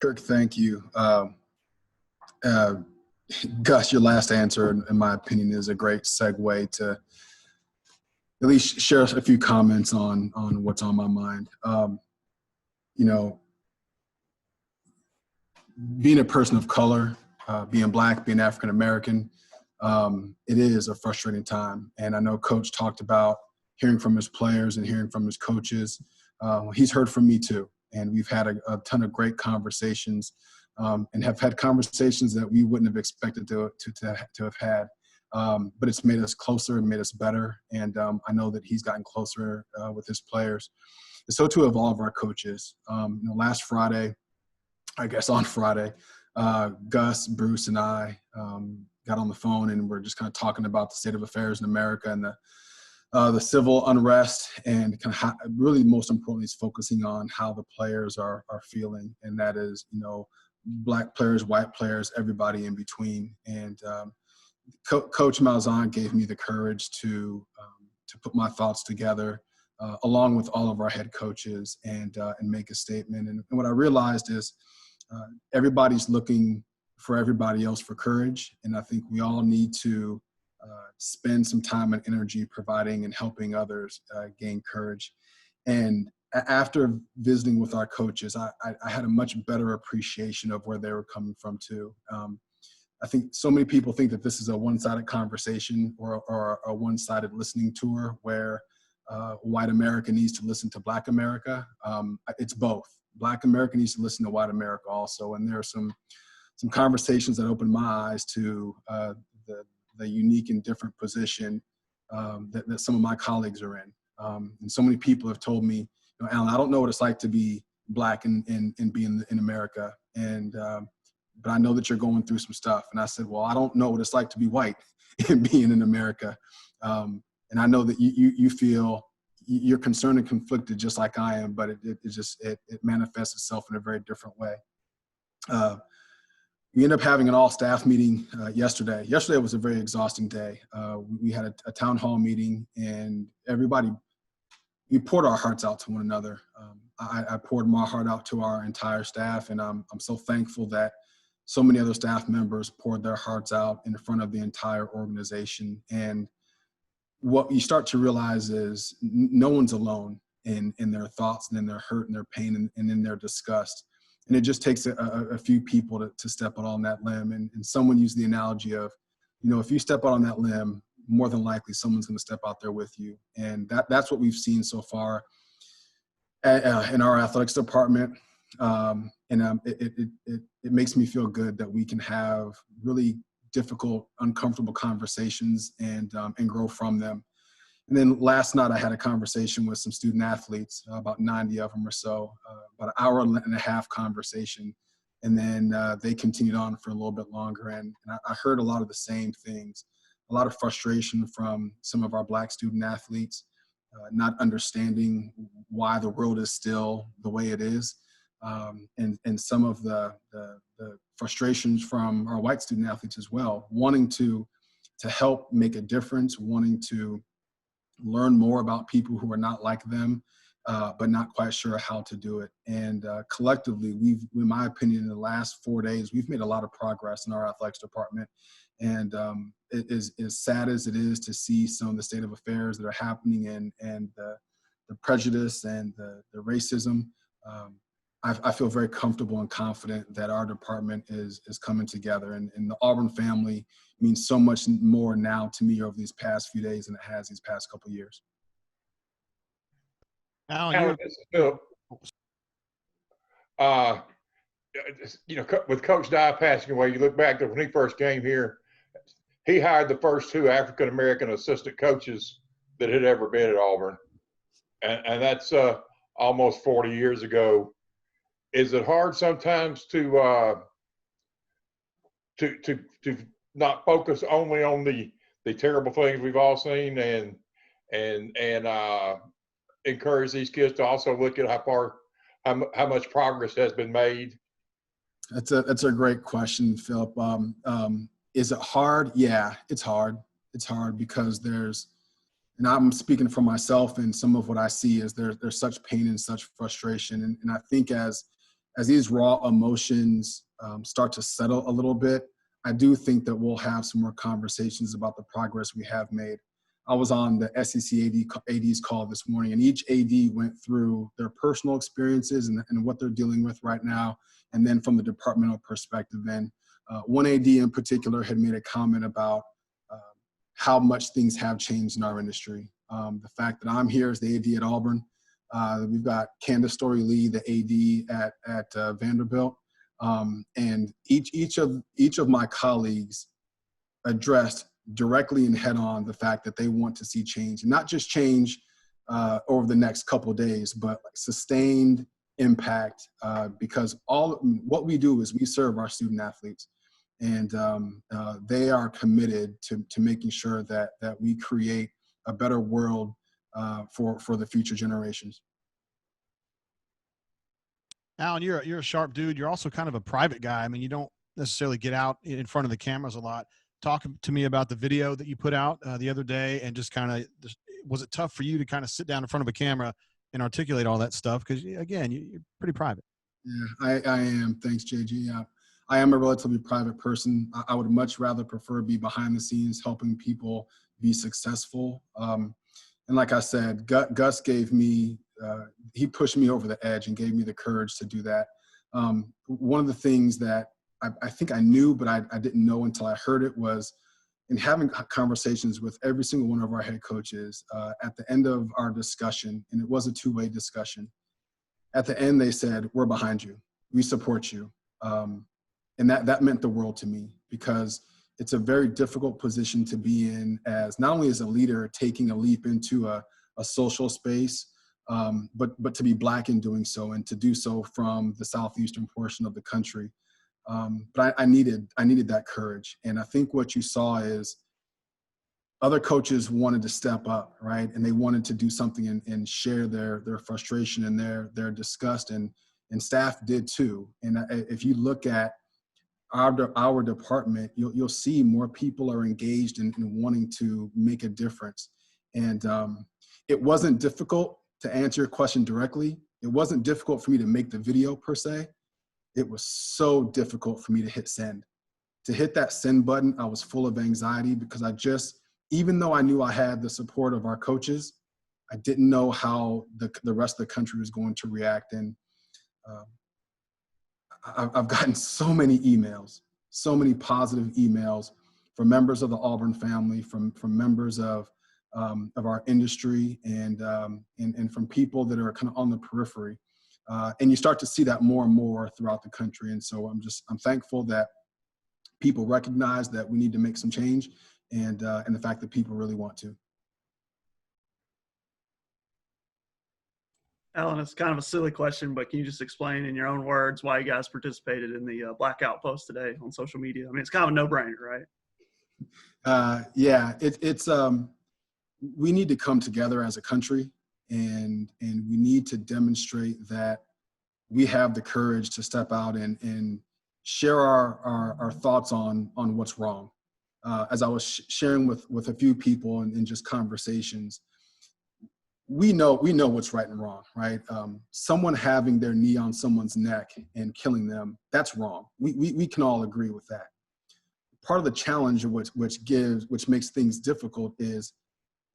Kirk, thank you. Uh, Gus, your last answer, in my opinion, is a great segue to at least share a few comments on what's on my mind. You know, being a person of color, being Black, being African American, it is a frustrating time. And I know Coach talked about hearing from his players and hearing from his coaches. He's heard from me too, and we've had a ton of great conversations, and have had conversations that we wouldn't have expected to have had. But it's made us closer and made us better. And I know that he's gotten closer with his players. And so too have all of our coaches. Last Friday, I guess on Friday, Gus, Bruce, and I got on the phone, and we're just kind of talking about the state of affairs in America and the civil unrest, and kind of how, really most importantly, is focusing on how the players are feeling, and that is, Black players, white players, everybody in between. And Coach Malzahn gave me the courage to put my thoughts together, along with all of our head coaches, and make a statement. And what I realized is everybody's looking for everybody else for courage, and I think we all need to spend some time and energy providing and helping others gain courage. And after visiting with our coaches, I had a much better appreciation of where they were coming from too. I think so many people think that this is a one-sided conversation or a one-sided listening tour where white America needs to listen to Black America. It's both. Black America needs to listen to white America also. And there are some conversations that opened my eyes to the unique and different position that some of my colleagues are in. And so many people have told me, Allen, I don't know what it's like to be Black and be in America. And but I know that you're going through some stuff. And I said, well, I don't know what it's like to be white and being in America. And I know that you feel you're concerned and conflicted just like I am, but it manifests itself in a very different way. We ended up having an all-staff meeting yesterday. Yesterday was a very exhausting day. We had a town hall meeting, and we poured our hearts out to one another. I poured my heart out to our entire staff, and I'm so thankful that so many other staff members poured their hearts out in front of the entire organization. And what you start to realize is no one's alone in their thoughts and in their hurt and their pain and in their disgust. And it just takes a few people to step out on that limb. And someone used the analogy of, if you step out on that limb, more than likely someone's going to step out there with you. And that's what we've seen so far in our athletics department. It makes me feel good that we can have really difficult, uncomfortable conversations and grow from them. And then last night I had a conversation with some student athletes, about 90 of them or so, about an hour and a half conversation. And then they continued on for a little bit longer. And I heard a lot of the same things, a lot of frustration from some of our Black student athletes, not understanding why the world is still the way it is. And some of the frustrations from our white student athletes as well, wanting to help make a difference, wanting to learn more about people who are not like them, but not quite sure how to do it. And collectively, in my opinion, in the last 4 days, we've made a lot of progress in our athletics department. And it is as sad as it is to see some of the state of affairs that are happening and the prejudice and the racism. I feel very comfortable and confident that our department is coming together, and the Auburn family means so much more now to me over these past few days than it has these past couple of years. Alan, this is Phil. With Coach Dye passing away, you look back to when he first came here, he hired the first 2 African-American assistant coaches that had ever been at Auburn. And that's almost 40 years ago. Is it hard sometimes to not focus only on the terrible things we've all seen and encourage these kids to also look at how much progress has been made? That's a great question, Philip. Is it hard? Yeah, it's hard. It's hard because and I'm speaking for myself, and some of what I see is there's such pain and such frustration. And I think as these raw emotions start to settle a little bit, I do think that we'll have some more conversations about the progress we have made. I was on the SEC AD's call this morning, and each AD went through their personal experiences and what they're dealing with right now, and then from the departmental perspective. And one AD in particular had made a comment about how much things have changed in our industry. The fact that I'm here as the AD at Auburn, we've got Candace Story-Lee, the AD at Vanderbilt, and each of my colleagues addressed directly and head on the fact that they want to see change, and not just change over the next couple of days, but like sustained impact, because what we do is we serve our student athletes, and they are committed to making sure that we create a better world for the future generations. Allen, you're a sharp dude. You're also kind of a private guy. I mean, you don't necessarily get out in front of the cameras a lot. Talk to me about the video that you put out the other day, and just kind of, was it tough for you to kind of sit down in front of a camera and articulate all that stuff? Because again, you're pretty private. Yeah, I am. Thanks, JG. Yeah, I am a relatively private person. I would much rather prefer be behind the scenes helping people be successful. And like I said, Gus gave me, he pushed me over the edge and gave me the courage to do that. One of the things that I think I knew, but I didn't know until I heard it, was in having conversations with every single one of our head coaches at the end of our discussion, and it was a two-way discussion. At the end, they said, "We're behind you. We support you." And that meant the world to me, because it's a very difficult position to be in, as not only as a leader taking a leap into a social space, but to be Black in doing so, and to do so from the southeastern portion of the country. But I needed that courage. And I think what you saw is other coaches wanted to step up, right? And they wanted to do something and share their frustration and their disgust, and staff did too. And if you look at our department, you'll see more people are engaged in wanting to make a difference. And it wasn't difficult, to answer your question directly. It wasn't difficult for me to make the video per se. It was so difficult for me to hit send. To hit that send button, I was full of anxiety, because even though I knew I had the support of our coaches, I didn't know how the rest of the country was going to react. And I've gotten so many emails, so many positive emails from members of the Auburn family, from members of our industry, and from people that are kind of on the periphery. And you start to see that more and more throughout the country. And so I'm thankful that people recognize that we need to make some change, and the fact that people really want to. Allen, it's kind of a silly question, but can you just explain in your own words why you guys participated in the blackout post today on social media? I mean, it's kind of a no-brainer, right? Yeah, it's we need to come together as a country, and we need to demonstrate that we have the courage to step out and share our thoughts on what's wrong. As I was sharing with a few people in just conversations, we know what's right and wrong, right? Someone having their knee on someone's neck and killing them, that's wrong. We can all agree with that. Part of the challenge which makes things difficult is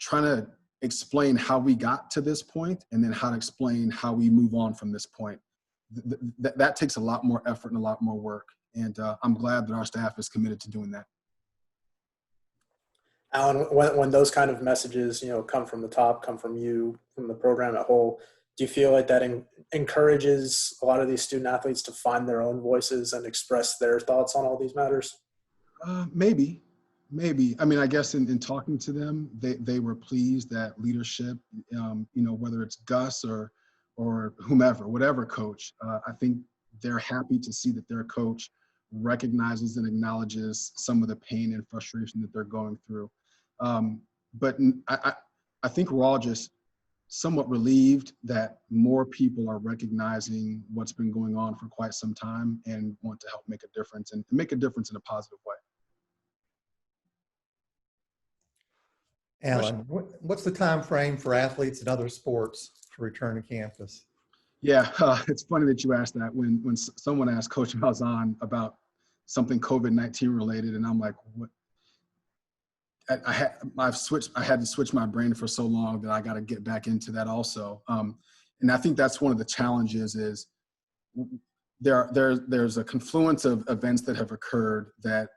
trying to explain how we got to this point, and then how to explain how we move on from this point. That takes a lot more effort and a lot more work. And I'm glad that our staff is committed to doing that. Allen, when those kind of messages, come from the top, come from you, from the program at whole, do you feel like that encourages a lot of these student athletes to find their own voices and express their thoughts on all these matters? Maybe. I mean, I guess in talking to them, they were pleased that leadership, whether it's Gus or whomever, whatever coach, I think they're happy to see that their coach recognizes and acknowledges some of the pain and frustration that they're going through. But I think we're all just somewhat relieved that more people are recognizing what's been going on for quite some time and want to help make a difference, and make a difference in a positive way. Allen, what's the time frame for athletes in other sports to return to campus? Yeah, it's funny that you asked that. When someone asked Coach Malzahn about something COVID-19 related, and I'm like, what? I had to switch my brain for so long that I got to get back into that also. And I think that's one of the challenges is there's a confluence of events that have occurred that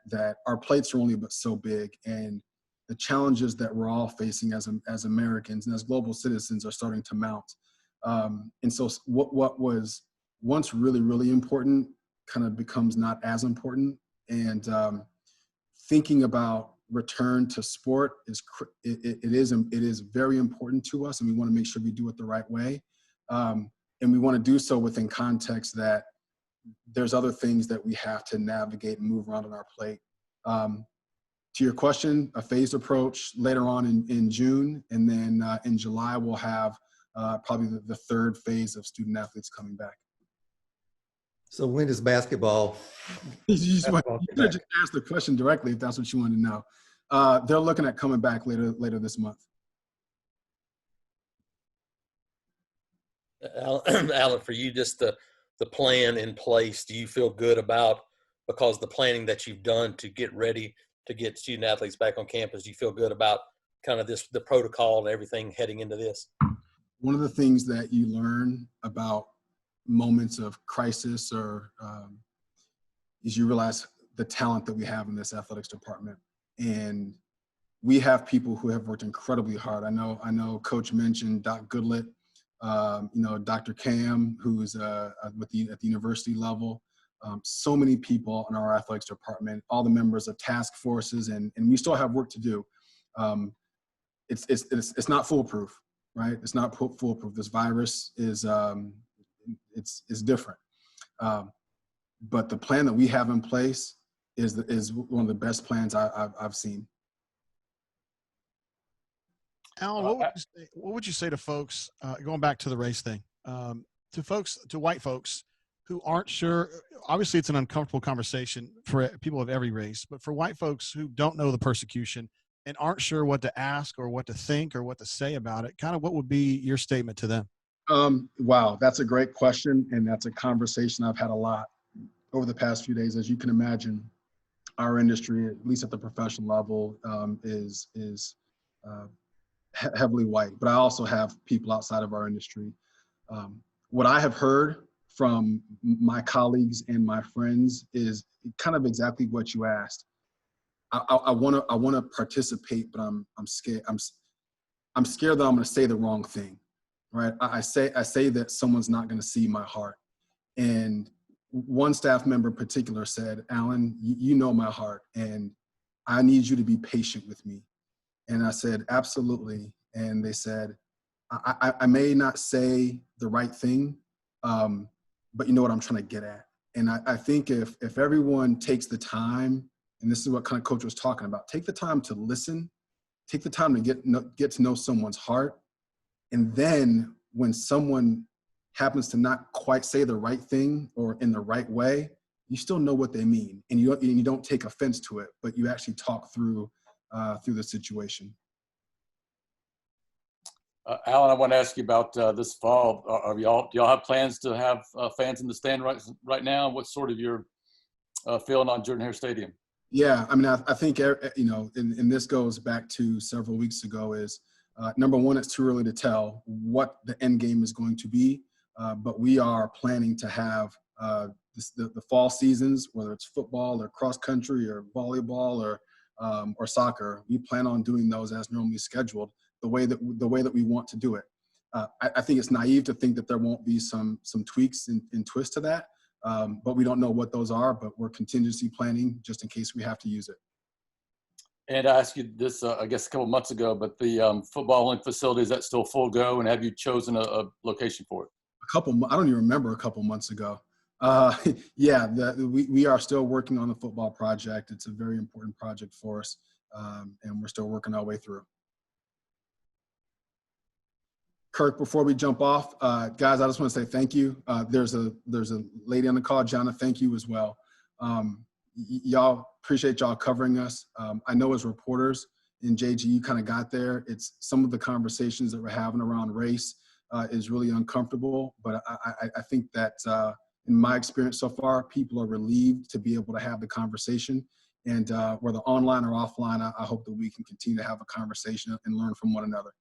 our plates are only but so big, and the challenges that we're all facing as Americans and as global citizens are starting to mount. And so what was once really, really important kind of becomes not as important. And thinking about return to sport it is very important to us, and we want to make sure we do it the right way. And we want to do so within context that there's other things that we have to navigate and move around on our plate. To your question, a phased approach later on in June, and then in July we'll have probably the third phase of student athletes coming back. So when does basketball? You should have just asked the question directly if that's what you want to know. They're looking at coming back later this month. Allen, for you, just the plan in place, do you feel good about, because the planning that you've done to get ready to get student athletes back on campus, do you feel good about kind of the protocol and everything heading into this? One of the things that you learn about moments of crisis is you realize the talent that we have in this athletics department. And we have people who have worked incredibly hard. I know Coach mentioned Doc Goodlett, Dr. Cam, who's at the university level. So many people in our athletics department, all the members of task forces, and we still have work to do. It's not foolproof, right? It's not foolproof. This virus is it's different. But the plan that we have in place is one of the best plans I've seen. Alan, what would you say to folks, going back to the race thing, to white folks who aren't sure? Obviously, it's an uncomfortable conversation for people of every race, but for white folks who don't know the persecution and aren't sure what to ask or what to think or what to say about it, kind of what would be your statement to them? Wow, that's a great question, and that's a conversation I've had a lot over the past few days. As you can imagine, our industry, at least at the professional level, is heavily white, but I also have people outside of our industry. What I have heard from my colleagues and my friends is kind of exactly what you asked. I want to participate, but I'm scared. I'm scared that I'm going to say the wrong thing, right? I say that someone's not going to see my heart. And one staff member in particular said, "Allen, you know my heart, and I need you to be patient with me." And I said, "Absolutely." And they said, I may not say the right thing, but you know what I'm trying to get at. And I think if everyone takes the time, and this is what kind of coach was talking about, take the time to listen, take the time to get to know someone's heart. And then when someone happens to not quite say the right thing or in the right way, you still know what they mean. And you don't take offense to it, but you actually talk through the situation. Allen, I want to ask you about this fall. Do y'all have plans to have fans in the stand right now? What's sort of your feeling on Jordan-Hare Stadium? Yeah, I mean, I think, and this goes back to several weeks ago, is number one, it's too early to tell what the end game is going to be, but we are planning to have the fall seasons, whether it's football or cross country or volleyball or soccer. We plan on doing those as normally scheduled, the way that we want to do it. I think it's naive to think that there won't be some tweaks and twists to that. But we don't know what those are, but we're contingency planning just in case we have to use it. And I asked you this, I guess, a couple months ago, but the football link facility, is that still full go? And have you chosen a location for it? I don't even remember a couple months ago. Yeah, we are still working on the football project. It's a very important project for us, and we're still working our way through. Kirk, before we jump off, guys, I just want to say thank you. There's a lady on the call, Jana, thank you as well. Y'all, appreciate y'all covering us. I know as reporters, and JG, you kind of got there. It's some of the conversations that we're having around race is really uncomfortable. But I think that in my experience so far, people are relieved to be able to have the conversation. And whether online or offline, I hope that we can continue to have a conversation and learn from one another.